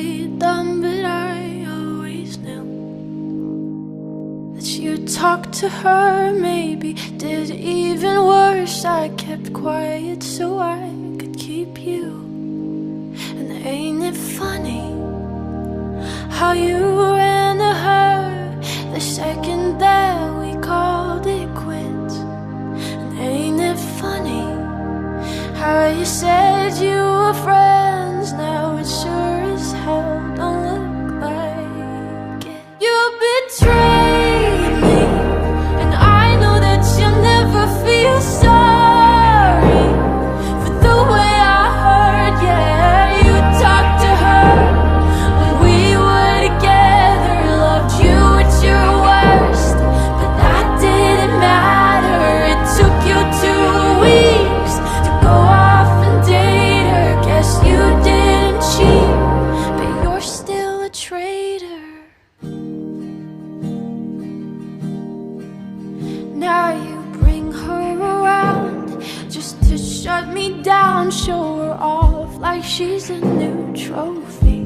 you'd done, but I always knew that you'd talk to her, maybe did even worse. I kept quiet so I could keep you. And ain't it funny how you ran to her the second that we called it quits? And ain't it funny how you said you were friends, now it sure as hell don't look like it. You betrayed me, and I know that you'll never feel sorry for the way I hurt. Yeah, you talked to her when we were together, loved you at your worst, but that didn't matter. It took you 2 weeks to go off and date her. Guess you didn't cheat, but you're still a traitor. Now you bring her around just to shut me down, show her off like she's a new trophy.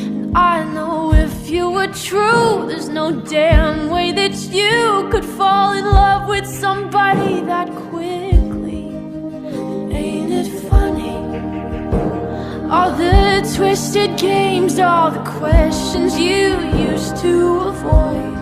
And I know if you were true, there's no damn way that you could fall in love with somebody that quickly. Ain't it funny? All the twisted games, all the questions you used to avoid.